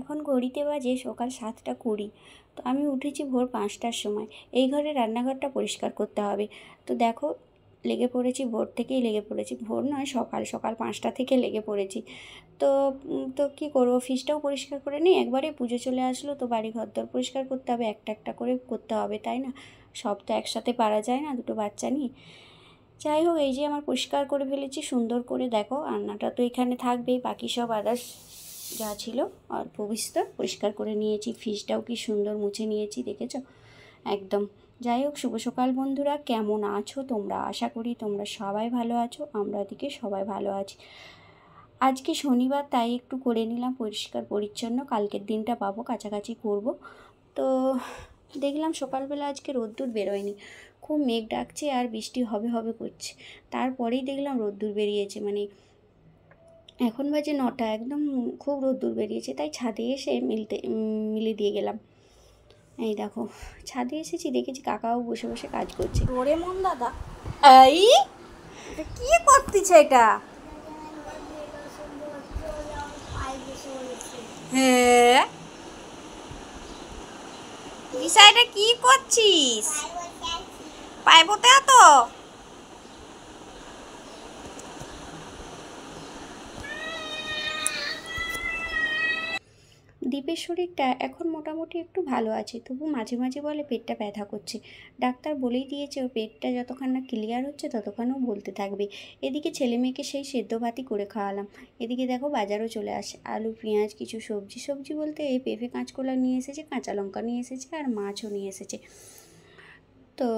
এখন ঘড়িতে বাজে সকাল 7:20। তো আমি উঠেছি ভোর 5টার সময়। এই ঘরে রান্নাঘরটা পরিষ্কার করতে হবে। তো দেখো লেগে পড়েছি, ভোর থেকেই লেগে পড়েছি। ভোর নয়, সকাল সকাল 5টা থেকে লেগে পড়েছি। তো তো কী করবো, অফিসটাও পরিষ্কার করে নিই। একবারে পুজো চলে আসলো, তো বাড়ি ঘরদোর পরিষ্কার করতে হবে, একটা একটা করে করতে হবে, তাই না? সব তো একসাথে পারা যায় না, দুটো বাচ্চা নিয়ে। যাই হোক, এই যে আমার পরিষ্কার করে ফেলেছি সুন্দর করে। দেখো রান্নাটা তো এখানে থাকবেই, বাকি সব আদার্স যা ছিল অল্প বিস্তর পরিষ্কার করে নিয়েছি। ফ্রিজটাও কি সুন্দর মুছে নিয়েছি, দেখেছো একদম। যাই হোক, শুভ সকাল বন্ধুরা, কেমন আছো তোমরা? আশা করি তোমরা সবাই ভালো আছো। আমরা এদিকে সবাই ভালো আছি। আজকে শনিবার, তাই একটু করে নিলাম পরিষ্কার পরিচ্ছন্ন। কালকের দিনটা পাবো, কাছাকাছি করব। তো দেখলাম সকালবেলা আজকে রোদ্দুর বেরোয়নি, খুব মেঘ ডাকছে আর বৃষ্টি হবে হবে করছে। তারপরেই দেখলাম রোদ্দুর বেরিয়েছে, মানে এখন বাজে 9টা, একদম খুব রোদ্দুর বেরিয়েছে। তাই ছাদে এসে মিলে দিয়ে গেলাম। এই দেখো ছাদে এসেছি, দেখেছি কাকাও বসে বসে কাজ করছে। ওরে মন দাদা, এই এটা কি করতেছে এটা? হ্যাঁ দিশা, এটা কি করছিস? পাইপতে তো দীপের শরীরটা এখন মোটামুটি একটু ভালো আছে, তবু মাঝে মাঝে বলে পেটটা ব্যথা করছে। ডাক্তার বলেই দিয়েছে ওর পেটটা যতক্ষণ না ক্লিয়ার হচ্ছে ততক্ষণ ও বলতে থাকবে। এদিকে ছেলে মেয়েকে সেই সেদ্ধ ভাতই করে খাওয়ালাম। এদিকে দেখো বাজারও চলে আসে, আলু পেঁয়াজ কিছু সবজি বলতে এই পেঁপে কাঁচকলা নিয়ে এসেছে, কাঁচা লঙ্কা নিয়ে এসেছে, আর মাছও নিয়ে এসেছে। তো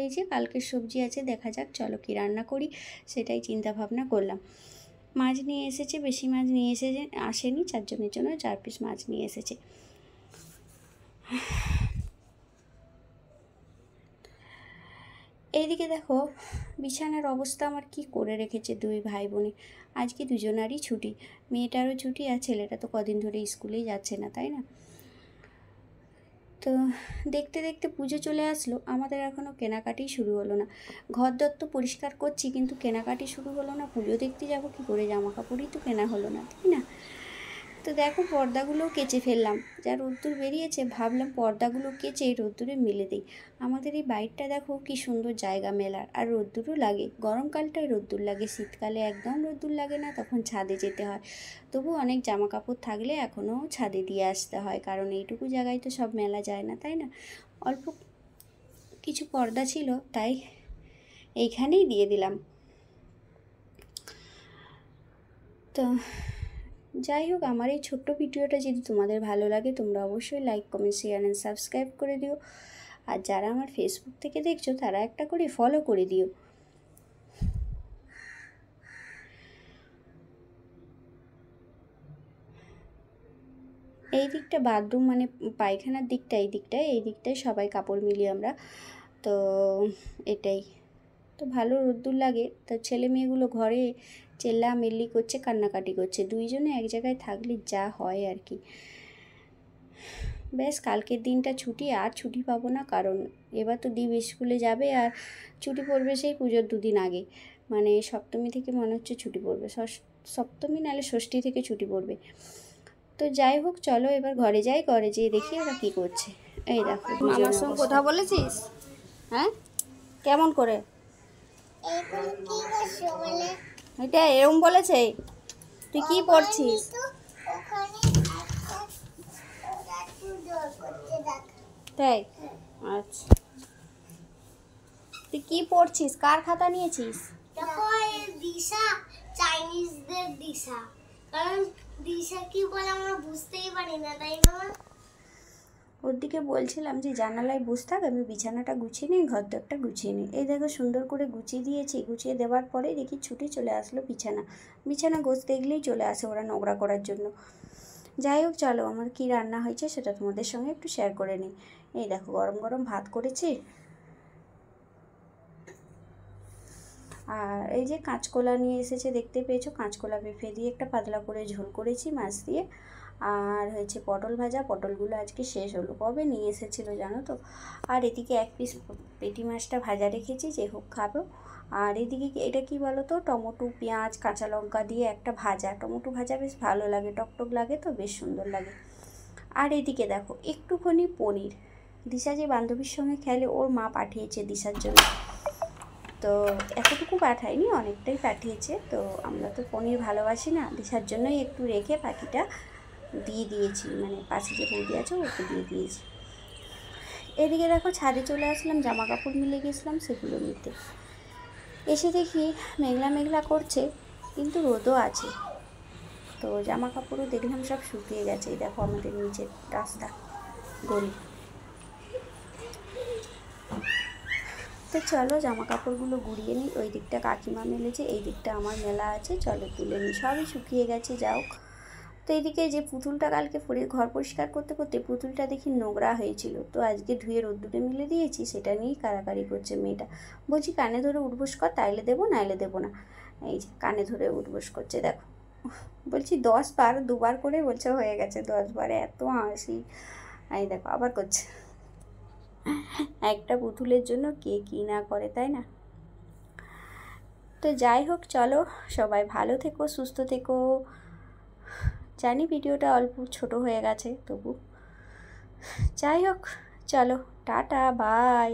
এই যে কালকের সবজি আছে, দেখা যাক চলো কী রান্না করি, সেটাই চিন্তা ভাবনা করলাম। মাছ নিয়ে এসেছে, বেশি মাছ নিয়ে আসেনি, 4 জনের জন্য 4 পিস মাছ নিয়ে এসেছে। এইদিকে দেখো বিছানার অবস্থা আমার কি করে রেখেছে দুই ভাই বোনে। আজকে দুজনারই ছুটি, মেয়েটারও ছুটি আর ছেলেটা তো কদিন ধরে স্কুলেই যাচ্ছে না, তাই না? তো দেখতে দেখতে পুজো চলে আসলো, আমাদের এখনও কেনাকাটি শুরু হলো না। ঘরদোর তো পরিষ্কার করছি, কিন্তু কেনাকাটি শুরু হলো না। পুজো দেখতে যাবো কী করে, জামা কাপড়ই তো কেনা হলো না, তাই না? তো দেখো পর্দাগুলোও কেচে ফেললাম, যা রোদ্দুর বেরিয়েছে ভাবলাম পর্দাগুলো কেচে রোদ্দুরে মেলে দিই। আমাদের এই বাইরটা দেখো কি সুন্দর জায়গা মেলার, আর রোদ্দুরও লাগে। গরমকালটায় রোদ্দুর লাগে, শীতকালে একদম রোদ্দুর লাগে না, তখন ছাদে যেতে হয়। তবু অনেক জামা কাপড় থাকলে এখনও ছাদে দিয়ে আসতে হয়, কারণ এইটুকু জায়গায় তো সব মেলা যায় না, তাই না? অল্প কিছু পর্দা ছিল, তাই এইখানেই দিয়ে দিলাম। তো যাই হোক, আমার এই ছোট্ট ভিডিওটা যদি তোমাদের ভালো লাগে, তোমরা অবশ্যই like comment share and subscribe করে দিও। আর যারা আমার ফেসবুক থেকে দেখছো তারা একটা করে ফলো করে দিও। এই দিকটা বাথরুম, মানে পায়খানার দিকটা, এই দিকটায় সবাই কাপড় মিলি আমরা। তো এটাই তো ভালো রোদ্দুর লাগে। তো ছেলে মেয়েগুলো ঘরে চেল্লামেল্লি করছে, কান্নাকাটি করছে, দুইজনে এক জায়গায় থাকলে যা হয় আর কি। ব্যাস কালকের দিনটা ছুটি, আর ছুটি পাবো না, কারণ এবার তো দীপ স্কুলে যাবে, আর ছুটি পড়বে সেই পুজোর 2 দিন আগে, মানে সপ্তমী থেকে মনে হচ্ছে ছুটি পড়বে, সপ্তমী নাহলে ষষ্ঠী থেকে ছুটি পড়বে। তো যাই হোক চলো এবার ঘরে যাই, ঘরে যেয়ে দেখি ওরা কী করছে। এই দেখো মামার সঙ্গে কথা বলেছিস? হ্যাঁ কেমন করে? এটা এরম বলেছে? তুই কি পড়ছিস? তাই, আচ্ছা। তুই কি পড়ছিস? কার খাতা নিয়েছিস? দিশা, চাইনিজদের দিশা। কারণ দিশা কি বলে আমরা বুঝতেই পারি না, তাই না? ওর দিকে বলছিলাম যে জানালায় বসে থাক, আমি বিছানাটা গুছিয়ে নিই, ঘরদোরটা গুছিয়ে নিই। এই দেখো সুন্দর করে গুছিয়ে দিয়েছি। গুছিয়ে দেওয়ার পরে দেখি ছুটি চলে আসলো বিছানা গোছ দেখলেই চলে আসে ওরা নোংরা করার জন্য। যাই হোক চলো আমার কি রান্না হয়েছে সেটা তোমাদের সঙ্গে একটু শেয়ার করে নিই। এই দেখো গরম গরম ভাত করেছি, আর এই যে কাঁচকলা নিয়ে এসেছে, দেখতে পেয়েছো, কাঁচকলা পেঁপে দিয়ে একটা পাতলা করে ঝোল করেছি মাছ দিয়ে। আর হয়েছে পটল ভাজা, পটলগুলো আজকে শেষ হলো, কবে নিয়ে এসেছিলো জানো তো। আর এদিকে 1 পিস পেটি মাছটা ভাজা রেখেছি, যে হোক খাবো। আর এদিকে এটা কি বলো তো, টমেটো পেঁয়াজ কাঁচা লঙ্কা দিয়ে একটা ভাজা, টমেটো ভাজা বেশ ভালো লাগে, টকটক লাগে তো বেশ সুন্দর লাগে। আর এদিকে দেখো একটুখানি পনির, দিশা যে বান্ধবীর সঙ্গে খেলে ওর মা পাঠিয়েছে দিশার জন্য, তো এতটুকু পাঠায়নি, অনেকটাই পাঠিয়েছে। তো আমরা তো পনির ভালোবাসি না, দিশার জন্যই একটু রেখে বাকিটা দিয়ে দিয়েছি, মানে পাশে যে বৌদি আছে ওকে দিয়ে দিয়েছি। এদিকে দেখো ছাদে চলে আসলাম, জামা কাপড় মিলে গেছিলাম সেগুলো নিতে, এসে দেখি মেঘলা মেঘলা করছে কিন্তু রোদও আছে। তো জামা কাপড়ও দেখলাম সব শুকিয়ে গেছে, এই দেখো আমাদের নিচের রাস্তা গলি। তো চলো জামা কাপড়গুলো গুড়িয়ে নিই, ওই দিকটা কাকিমা মেলেছে, এই দিকটা আমার মেলা আছে, চলো তুলে নিই, সবই শুকিয়ে গেছে যাও। তো এদিকে যে পুতুলটা কালকে ঘর পরিষ্কার করতে করতে পুতুলটা দেখি নোংরা হয়েছিল, তো আজকে ধুয়ে রোদ্দুরে মিলে দিয়েছি, সেটা নিয়েই কাড়াকাড়ি করছে মেয়েটা। বলছি কানে ধরে উঠবোস কর, তাইলে দেবো নাইলে দেবো না। এই যে কানে ধরে উঠবোস করছে দেখো। বলছি 10 বার, 2বার করে বলছে হয়ে গেছে 10 বারে, এত হাসি। এই দেখো আবার করছে। একটা পুতুলের জন্য কে কী না করে, তাই না? তো যাই হোক চলো, সবাই ভালো থেকো, সুস্থ থেকো। জানি ভিডিওটা অল্প ছোট হয়ে গেছে, তবু যাই হোক চলো, টাটা বাই।